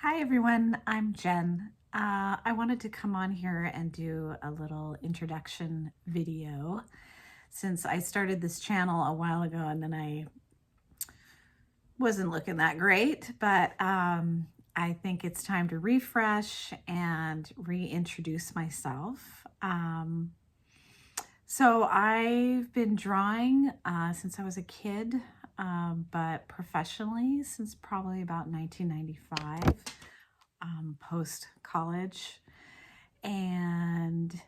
Hi everyone, I'm Jen. I wanted to come on here and do a little introduction video since I started this channel a while ago and then I wasn't looking that great, but I think it's time to refresh and reintroduce myself. So I've been drawing since I was a kid, but professionally since probably about 1995. Post college, and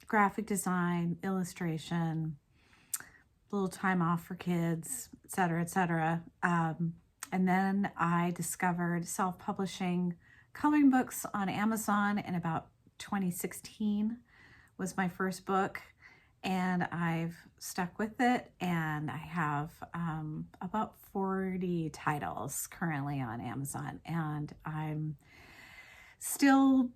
graphic design, illustration, little time off for kids, etc., etc. And then I discovered self-publishing coloring books on Amazon in about 2016 was my first book, and I've stuck with it, and I have about 40 titles currently on Amazon, and I'm still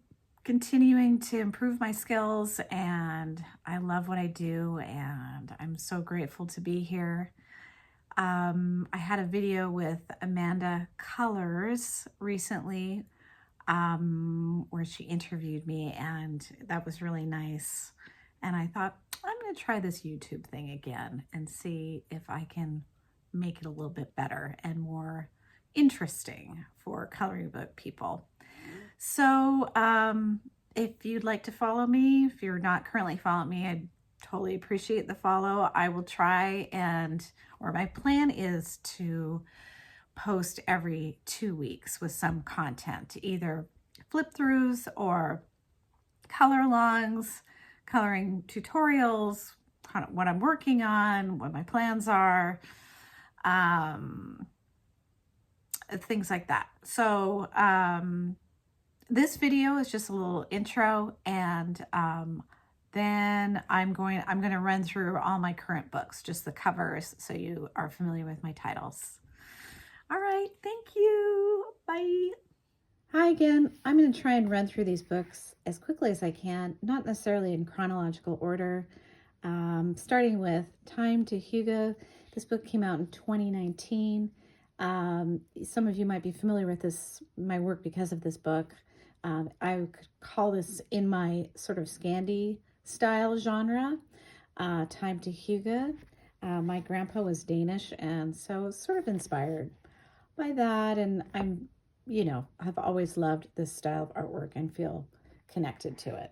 continuing to improve my skills, and I love what I do, and I'm so grateful to be here. I had a video with Amanda Colors recently where she interviewed me, and that was really nice. And I thought, I'm going to try this YouTube thing again and see if I can make it a little bit better and more interesting for coloring book people. So if you'd like to follow me, if you're not currently following me, I'd totally appreciate the follow. I will try or my plan is to post every 2 weeks with some content, either flip throughs or color alongs, coloring tutorials, kind of what I'm working on, what my plans are, things like that. So this video is just a little intro, and then I'm going to run through all my current books, just the covers, so you are familiar with my titles. All right, thank you. Bye. Hi again. I'm going to try and run through these books as quickly as I can, not necessarily in chronological order. Starting with Time to Hugo. This book came out in 2019. Some of you might be familiar with my work because of this book. I could call this in my sort of Scandi style genre, Time to Hugo. My grandpa was Danish, and so sort of inspired by that, and I've always loved this style of artwork and feel connected to it.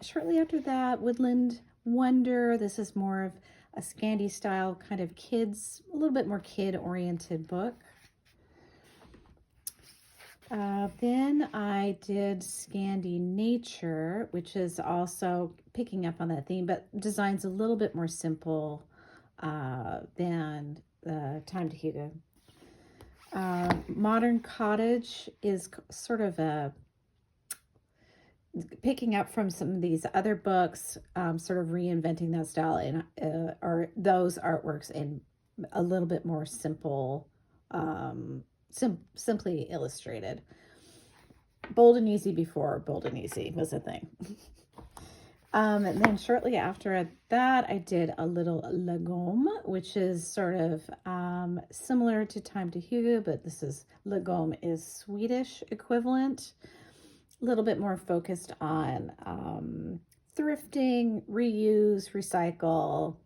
Shortly after that, Woodland Wonder. This is more of a Scandi style kind of kids, a little bit more kid-oriented book. Then I did Scandi Nature, which is also picking up on that theme, but design's a little bit more simple than Time to Hugo. Modern Cottage is sort of picking up from some of these other books, sort of reinventing that style or those artworks in a little bit more simple, simply illustrated. Bold and Easy before Bold and Easy was a thing. And then shortly after that, I did a little Lagom, which is sort of similar to Time to Hugo, but Lagom is Swedish equivalent. A little bit more focused on thrifting, reuse, recycle,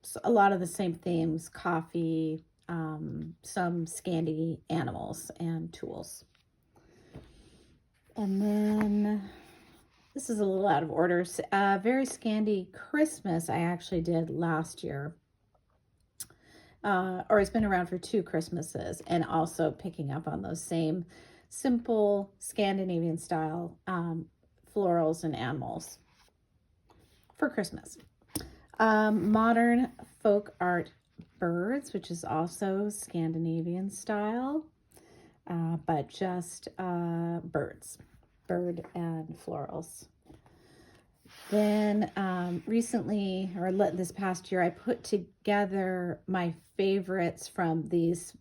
so a lot of the same themes, coffee, some Scandi animals and tools. And then this is a little out of order. Very Scandi Christmas I actually did last year. Or it's been around for 2 Christmases, and also picking up on those same simple Scandinavian style florals and animals for Christmas. Modern Folk Art Birds, which is also Scandinavian style, but just bird and florals. Then recently, or this past year, I put together my favorites from these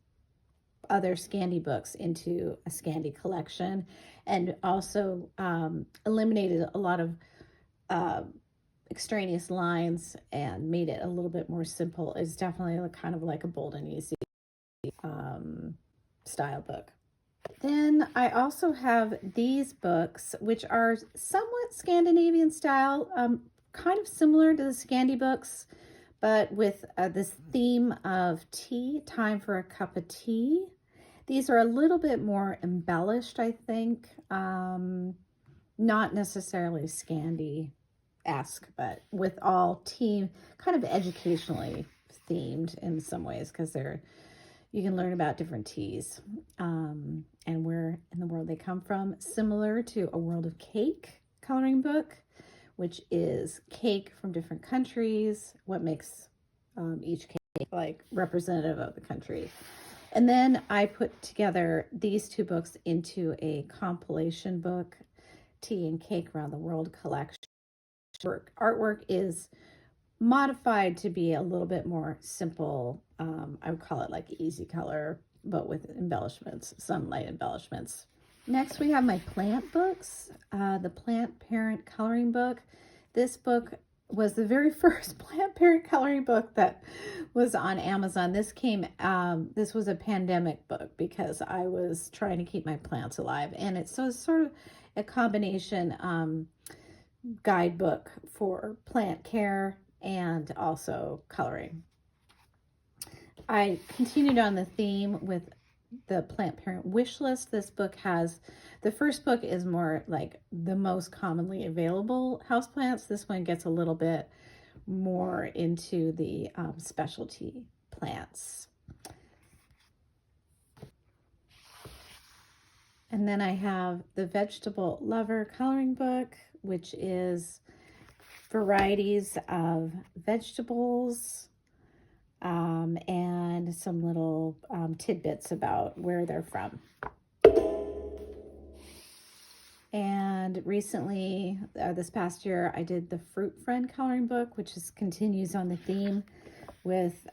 other Scandi books into a Scandi collection, and also eliminated a lot of extraneous lines and made it a little bit more simple. It's definitely kind of like a Bold and Easy. style book. Then I also have these books, which are somewhat Scandinavian style, kind of similar to the Scandi books, but with this theme of tea, time for a cup of tea. These are a little bit more embellished, I think. Not necessarily Scandi-esque, but with all tea, kind of educationally themed in some ways, because you can learn about different teas and where in the world they come from. Similar to A World of Cake coloring book, which is cake from different countries, what makes each cake like representative of the country. And then I put together these two books into a compilation book, Tea and Cake Around the World collection. Artwork is modified to be a little bit more simple. I would call it like easy color, but with embellishments, some light embellishments. Next, we have my plant books, the Plant Parent Coloring Book. This book was the very first Plant Parent coloring book that was on Amazon. This was a pandemic book because I was trying to keep my plants alive. And it's sort of a combination guidebook for plant care and also coloring. I continued on the theme with the Plant Parent Wish List. This book the first book is more like the most commonly available houseplants. This one gets a little bit more into the specialty plants. And then I have the Vegetable Lover Coloring Book, which is varieties of vegetables and some little tidbits about where they're from. And recently, this past year, I did the Fruit Friend Coloring Book, which continues on the theme with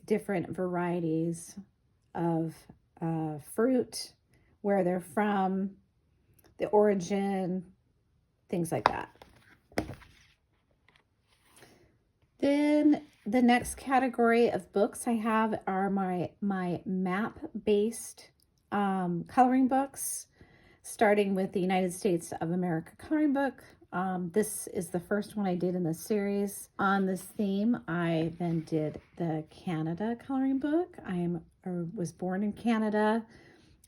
different varieties of fruit, where they're from, the origin, things like that. Then the next category of books I have are my map-based coloring books, starting with the United States of America coloring book. This is the first one I did in the series. On this theme, I then did the Canada coloring book. I was born in Canada,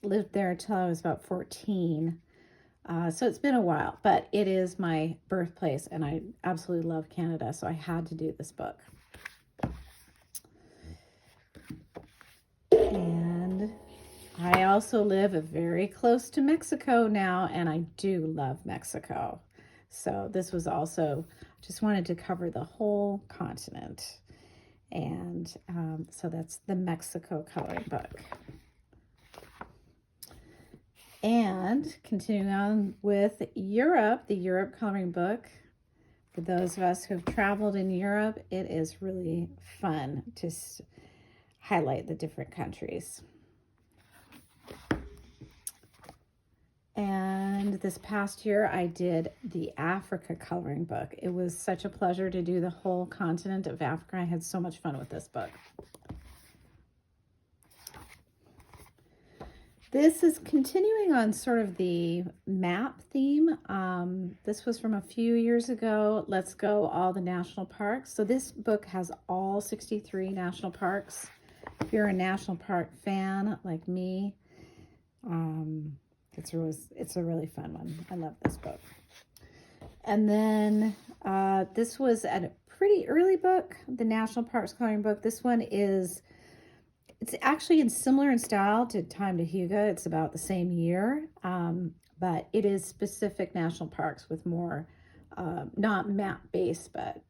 lived there until I was about 14. So it's been a while, but it is my birthplace and I absolutely love Canada, so I had to do this book. And I also live very close to Mexico now, and I do love Mexico. So this was also, just wanted to cover the whole continent. And so that's the Mexico coloring book. And continuing on with Europe, the Europe coloring book. For those of us who have traveled in Europe, it is really fun to highlight the different countries. And this past year, I did the Africa coloring book. It was such a pleasure to do the whole continent of Africa. I had so much fun with this book. This is continuing on sort of the map theme. This was from a few years ago. Let's Go All the National Parks. So this book has all 63 national parks. If you're a national park fan like me, it's a really fun one. I love this book. And then this was a pretty early book, the National Parks Coloring Book. This one it's actually similar in style to Time to Huga. It's about the same year, but it is specific national parks with more, not map-based, but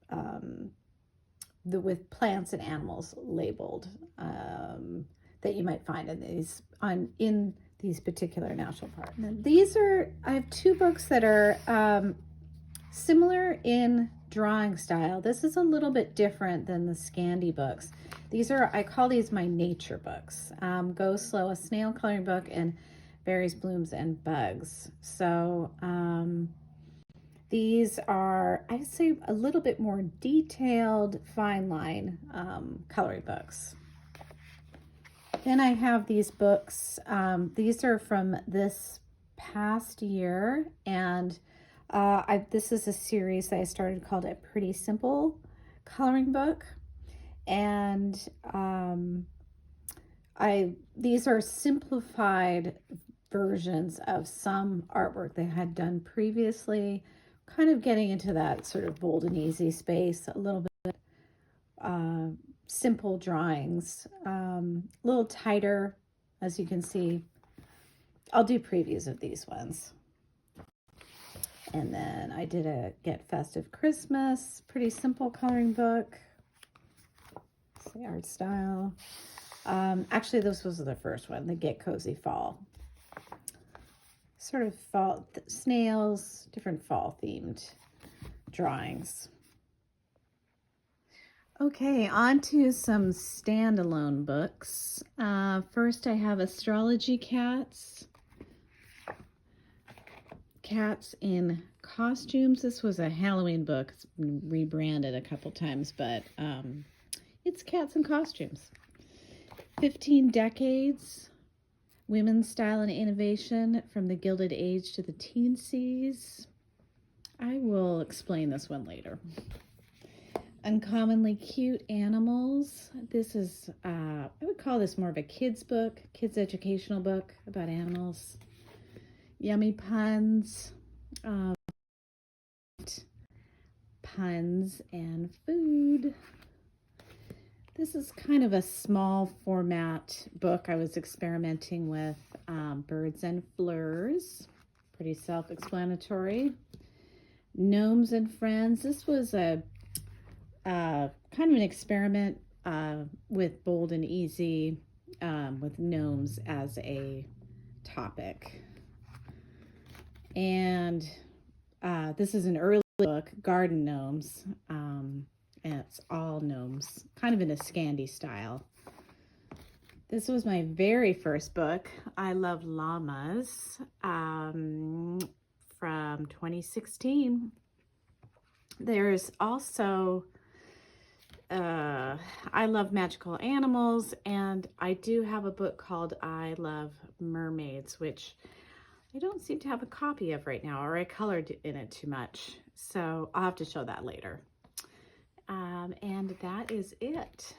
with plants and animals labeled that you might find in these particular national parks. I have two books that are similar in drawing style. This is a little bit different than the Scandi books. I call these my nature books. Go Slow, a snail coloring book, and Berries, Blooms, and Bugs. So these are, I'd say, a little bit more detailed, fine line coloring books. Then I have these books. These are from this past year, and this is a series that I started called A Pretty Simple Coloring Book. And these are simplified versions of some artwork they had done previously, kind of getting into that sort of bold and easy space, a little bit simple drawings, a little tighter, as you can see. I'll do previews of these ones. And then I did a Get Festive Christmas, pretty simple coloring book. It's the art style. Actually, this was the first one, the Get Cozy Fall. Sort of fall, snails, different fall themed drawings. Okay, on to some standalone books. First, I have Astrology Cats. Cats in Costumes. This was a Halloween book. It's been rebranded a couple times, but it's Cats in Costumes. 15 Decades, Women's Style and Innovation from the Gilded Age to the Teensies. I will explain this one later. Uncommonly Cute Animals. This is, I would call this more of a kid's book, kid's educational book about animals. Yummy Puns, puns and food. This is kind of a small format book. I was experimenting with Birds and Fleurs, pretty self-explanatory. Gnomes and Friends. This was a kind of an experiment with bold and easy, with gnomes as a topic. And this is an early book, Garden Gnomes, and it's all gnomes, kind of in a Scandi style. This was my very first book, I Love Llamas, from 2016. There's also I Love Magical Animals, and I do have a book called I Love Mermaids, which I don't seem to have a copy of right now, or I colored in it too much. So I'll have to show that later. And that is it.